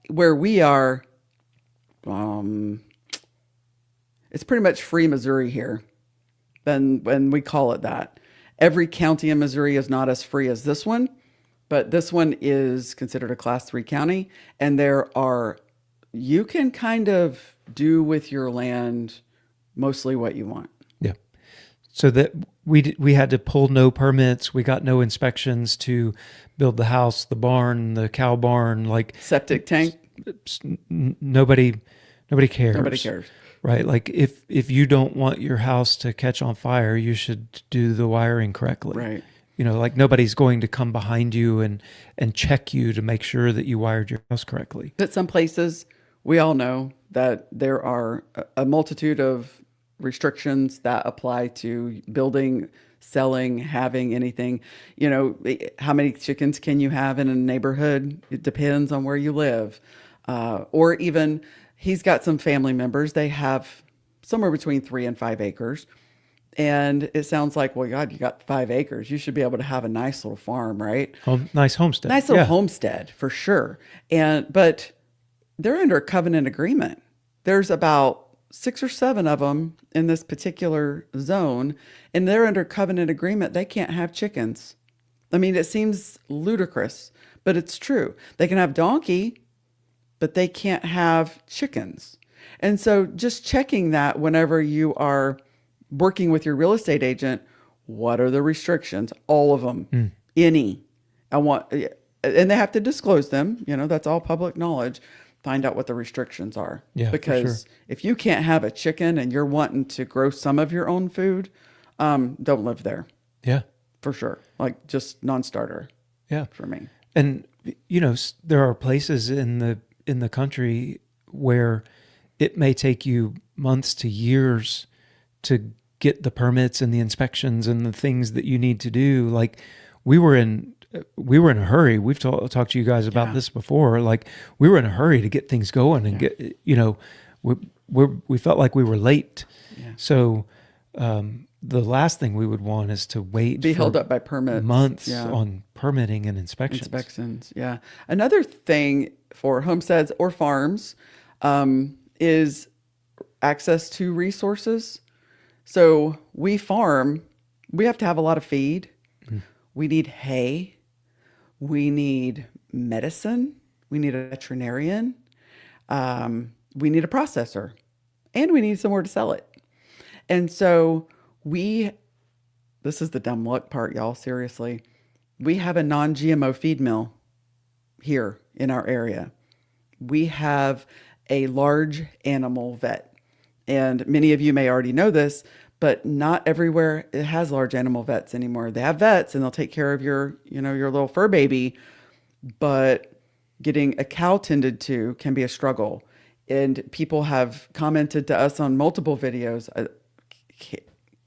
Where we are, it's pretty much free Missouri here. When we call it that. Every county in Missouri is not as free as this one, but this one is considered a Class 3 county, and you can kind of do with your land mostly what you want. Yeah. So that we had to pull no permits. We got no inspections to build the house, the barn, the cow barn, like septic tank. Nobody cares. Nobody cares. Right. Like if you don't want your house to catch on fire, you should do the wiring correctly. Right. Like nobody's going to come behind you and check you to make sure that you wired your house correctly. But some places, we all know that there are a multitude of restrictions that apply to building selling, having anything. You know, how many chickens can you have in a neighborhood? It depends on where you live. Or even he's got some family members. They have somewhere between 3 and 5 acres. And it sounds like, well, God, you got 5 acres. You should be able to have a nice little farm, right? Nice homestead. Nice little homestead for sure. But they're under a covenant agreement. There's about 6 or 7 of them in this particular zone, and they're under covenant agreement. They can't have chickens. I mean, it seems ludicrous, but it's true. They can have donkey, but they can't have chickens. And so just checking that whenever you are working with your real estate agent, what are the restrictions? All of them, any. And they have to disclose them. You know, that's all public knowledge. Find out what the restrictions are. Yeah, because if you can't have a chicken and you're wanting to grow some of your own food, don't live there. Yeah, for sure. Like just non-starter. Yeah, for me. And you know, there are places in the country where it may take you months to years to get the permits and the inspections and the things that you need to do. Like we were in a hurry. We've talked to you guys about this before. Like we were in a hurry to get things going and get, you know, we felt like we were late. Yeah. So the last thing we would want is to be held up by permits, months on permitting and inspections. Yeah. Another thing for homesteads or farms is access to resources. So we farm, we have to have a lot of feed. We need hay. We need medicine. We need a veterinarian. We need a processor. And we need somewhere to sell it. And so this is the dumb luck part, y'all, seriously. We have a non-GMO feed mill here in our area. We have a large animal vet. And many of you may already know this, but not everywhere it has large animal vets anymore. They have vets and they'll take care of your little fur baby, but getting a cow tended to can be a struggle. And people have commented to us on multiple videos,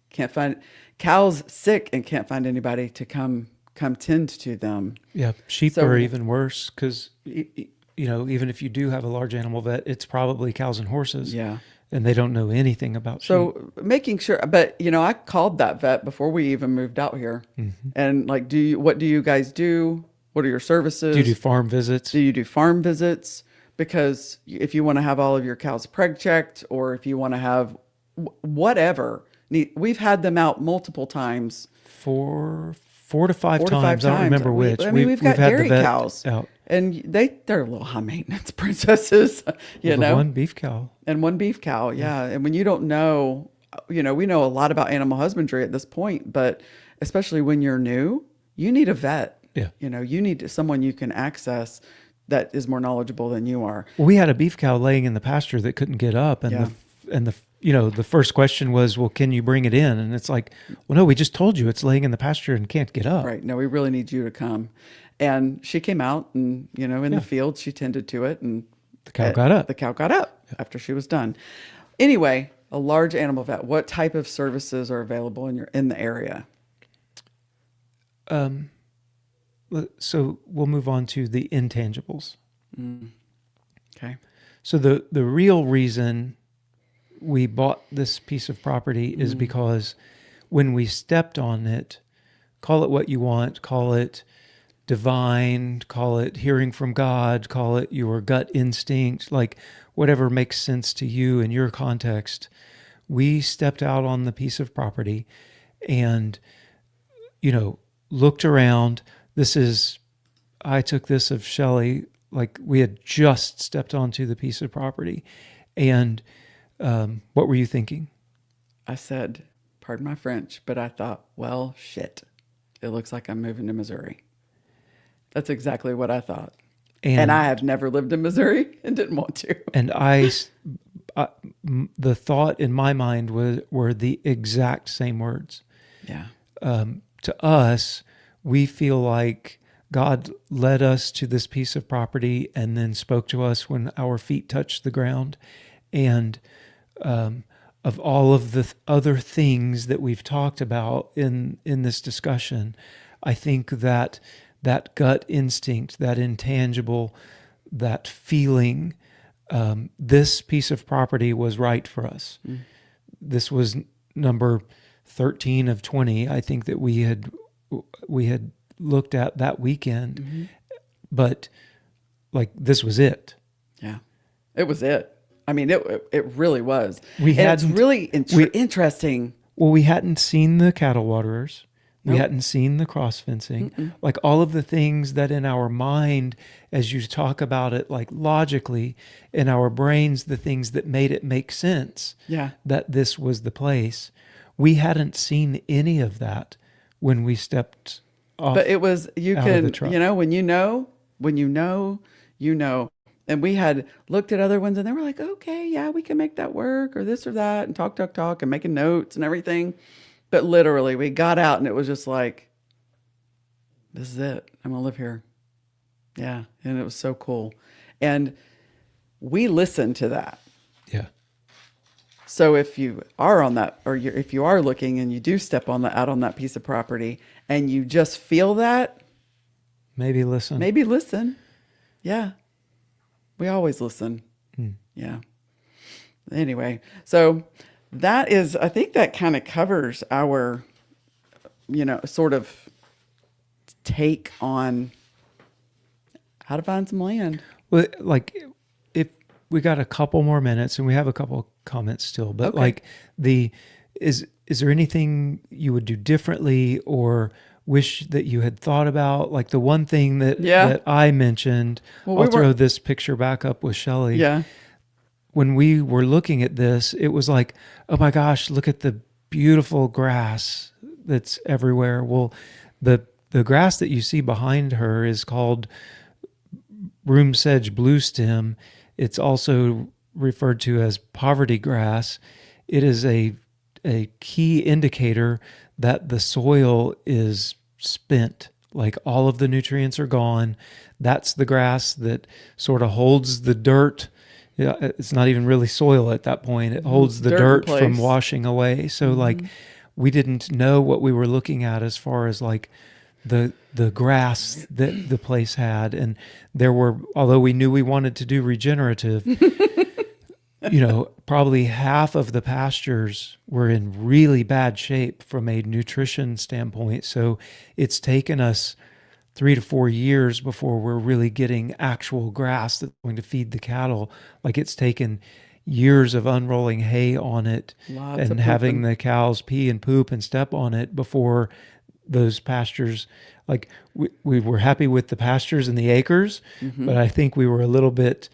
can't find cows sick and can't find anybody to come tend to them. Yeah, sheep are even worse because, you know, even if you do have a large animal vet, it's probably cows and horses. Yeah. And they don't know anything about sheep. So making sure, but you know, I called that vet before we even moved out here. Mm-hmm. And like, what do you guys do? What are your services? Do you do farm visits? Do you do farm visits? Because if you want to have all of your cows preg checked, or if you want to have whatever, we've had them out multiple times. Four to five times. I don't remember which. We've got dairy cows out. And they're little high maintenance princesses, you know. One beef cow. And one beef cow, yeah. And when you don't know, you know, we know a lot about animal husbandry at this point, but especially when you're new, you need a vet. Yeah. You know, you need someone you can access that is more knowledgeable than you are. Well, we had a beef cow laying in the pasture that couldn't get up, and the first question was, well, can you bring it in? And it's like, well, no, we just told you it's laying in the pasture and can't get up. Right. No, we really need you to come. And she came out and, you know, in the field, she tended to it. And the cow got up. The cow got up after she was done. Anyway, a large animal vet, what type of services are available in the area? So we'll move on to the intangibles. Okay. So the real reason we bought this piece of property is because when we stepped on it, call it what you want, call it divine, call it hearing from God, call it your gut instinct, like whatever makes sense to you in your context. We stepped out on the piece of property and, you know, looked around. I took this of Shelley, like we had just stepped onto the piece of property. And what were you thinking? I said, pardon my French, but I thought, well, shit, it looks like I'm moving to Missouri. That's exactly what I thought. And I have never lived in Missouri and didn't want to. And the thought in my mind were the exact same words. Yeah. To us, we feel like God led us to this piece of property and then spoke to us when our feet touched the ground. And a of all of the other things that we've talked about in this discussion, I think that gut instinct, that intangible, that feeling, this piece of property was right for us. Mm. This was number 13 of 20, I think, that we had looked at that weekend. Mm-hmm. But like, this was it. Yeah, it was it. I mean, it really was. It's really interesting. Well, we hadn't seen the cattle waterers. We hadn't seen the cross fencing. Mm-mm. Like, all of the things that in our mind, as you talk about it, like logically in our brains, the things that made it make sense. Yeah. That this was the place. We hadn't seen any of that when we stepped off. But it was, you can, when you know. And we had looked at other ones and they were like, okay, yeah, we can make that work, or this or that, and talk and making notes and everything. But literally we got out and it was just like, this is it. I'm going to live here. Yeah. And it was so cool. And we listened to that. Yeah. So if you are on that, or if you are looking and you do step out on that piece of property and you just feel that, maybe listen. Yeah. We always listen. Yeah. Anyway, so that is, I think that kind of covers our, sort of take on how to find some land. Well, like, if we got a couple more minutes and we have a couple comments still, but okay. Is there anything you would do differently or wish that you had thought about? Like, the one thing that I mentioned, I'll throw this picture back up with Shelley. Yeah. When we were looking at this, it was like, oh my gosh, look at the beautiful grass that's everywhere. Well, the grass that you see behind her is called broom sedge blue stem. It's also referred to as poverty grass. It is a key indicator that the soil is spent. Like, all of the nutrients are gone. That's the grass that sort of holds the dirt. Yeah, it's not even really soil at that point. It holds the dirt from washing away. So like, we didn't know what we were looking at as far as like the grass that the place had. And there were, although we knew we wanted to do regenerative, probably half of the pastures were in really bad shape from a nutrition standpoint. So it's taken us 3 to 4 years before we're really getting actual grass that's going to feed the cattle. Like, it's taken years of unrolling hay on it and having the cows pee and poop and step on it before those pastures. Like, we were happy with the pastures and the acres, but I think we were a little bit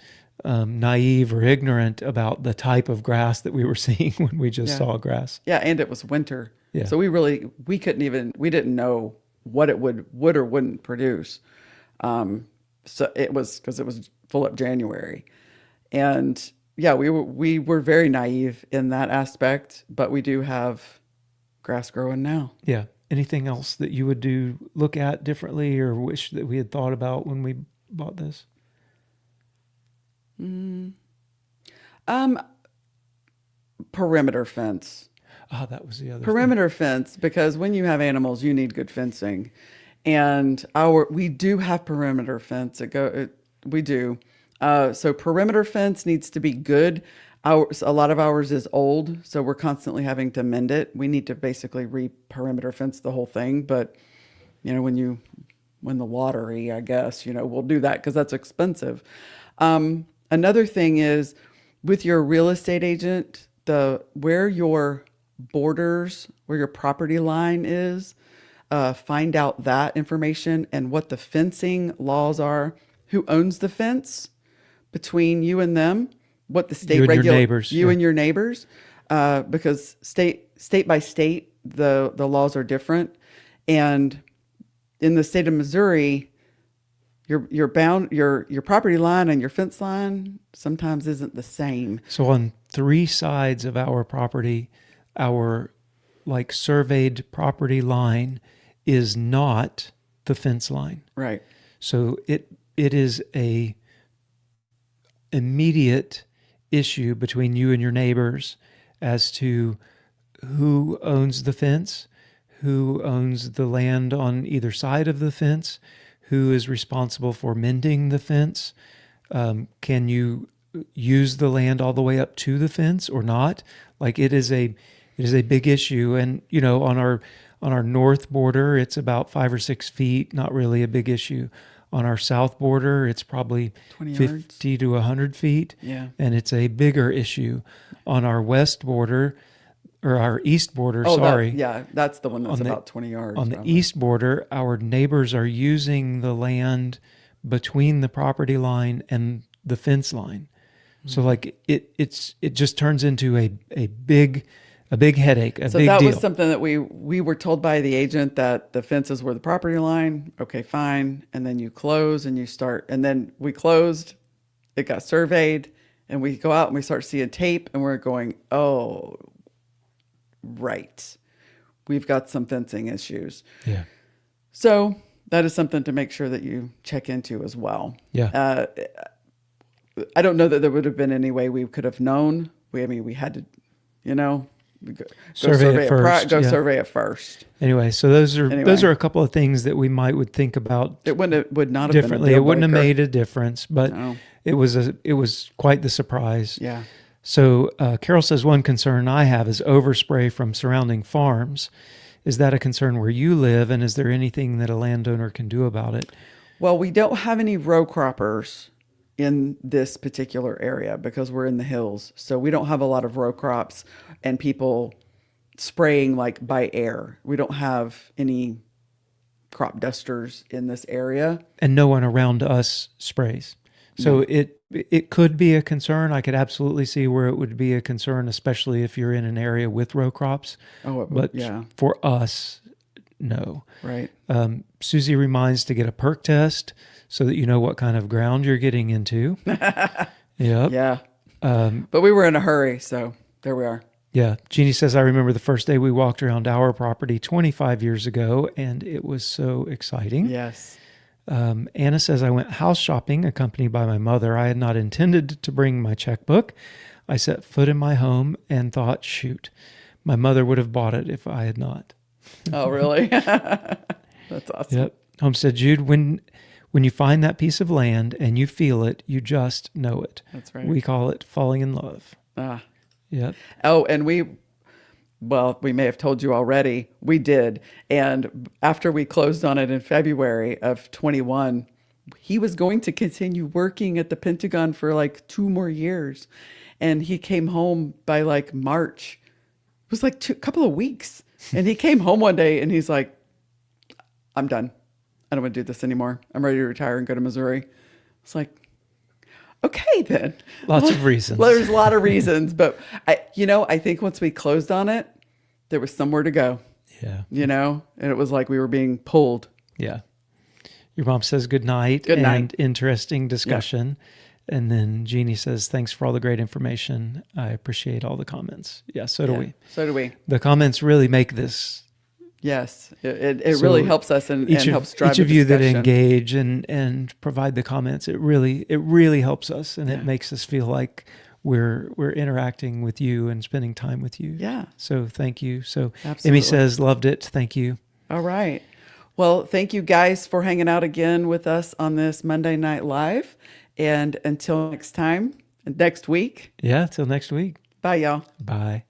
naive or ignorant about the type of grass that we were seeing when we just saw grass. Yeah, and it was winter. Yeah. So we didn't know what it would or wouldn't produce. So it was, because it was full up January. And yeah, we were very naive in that aspect, but we do have grass growing now. Yeah. Anything else that you would look at differently or wish that we had thought about when we bought this? Perimeter fence. Oh, that was the other perimeter fence, because when you have animals, you need good fencing, and we do have perimeter fence. We do. So perimeter fence needs to be good. A lot of ours is old, so we're constantly having to mend it. We need to basically perimeter fence the whole thing. But when you win the lottery, I guess we'll do that because that's expensive. Another thing is, with your real estate agent, where your borders, where your property line is, find out that information and what the fencing laws are, who owns the fence between you and them, what the state regulates, and your neighbors, because state by state, the laws are different. And in the state of Missouri, your property line and your fence line sometimes isn't the same. So on 3 sides of our property, our surveyed property line is not the fence line. Right. So it is a immediate issue between you and your neighbors as to who owns the fence, who owns the land on either side of the fence, who is responsible for mending the fence. Can you use the land all the way up to the fence or not? Like it is a big issue. And, you know, on our north border, it's about 5 or 6 feet, not really a big issue. On our south border, it's probably 50 to 100 feet. Yeah. And it's a bigger issue. On our west border, or our east border, that's the one that's about 20 yards. On the east border, our neighbors are using the land between the property line and the fence line. Mm-hmm. So like it just turns into a big headache, a big deal. So that was something that we were told by the agent, that the fences were the property line. Okay, fine. And then you close and you start, and then we closed, it got surveyed, and we go out and we start seeing tape, and we're going, oh, right, we've got some fencing issues. Yeah. So that is something to make sure that you check into as well. Yeah. I don't know that there would have been any way we could have known. We had to, go survey it first. Anyway, so those are a couple of things that we would think about. It would not have differently. Been it wouldn't have made a difference, but no. It was quite the surprise. Yeah. So Carol says, one concern I have is overspray from surrounding farms. Is that a concern where you live, and is there anything that a landowner can do about it? Well, we don't have any row croppers in this particular area because we're in the hills. So we don't have a lot of row crops and people spraying like by air. We don't have any crop dusters in this area. And no one around us sprays. So no. It could be a concern. I could absolutely see where it would be a concern, especially if you're in an area with row crops. But for us, no. Right. Susie reminds to get a perk test so that you know what kind of ground you're getting into. Yep. Yeah. But we were in a hurry, so there we are. Yeah. Jeannie says, I remember the first day we walked around our property 25 years ago, and it was so exciting. Yes. Anna says, I went house shopping accompanied by my mother. I had not intended to bring my checkbook. I set foot in my home and thought, shoot, my mother would have bought it if I had not. Oh, really? That's awesome. Yep. Homestead Jude, when you find that piece of land and you feel it, you just know it. That's right. We call it falling in love. Yep. Oh, and we may have told you already, we did. And after we closed on it in February of 21, he was going to continue working at the Pentagon for like 2 more years. And he came home by like March. It was like a couple of weeks. And he came home one day and he's like, I'm done. I don't want to do this anymore. I'm ready to retire and go to Missouri. It's like, okay, then. Lots of reasons. Well, there's a lot of reasons, but I think once we closed on it, there was somewhere to go. Yeah. And it was like we were being pulled. Yeah. Your mom says good night. Good night. And interesting discussion. Yeah. And then Jeannie says, thanks for all the great information. I appreciate all the comments. Yeah, so do we. So do we. The comments really make this. Yes, it really helps us and helps drive each of you that engage and provide the comments. It really helps us, and it makes us feel like we're interacting with you and spending time with you. Yeah. So thank you. So Absolutely. Emmy says, loved it. Thank you. All right. Well, thank you guys for hanging out again with us on this Monday Night Live. And until next week. Yeah, till next week. Bye, y'all. Bye.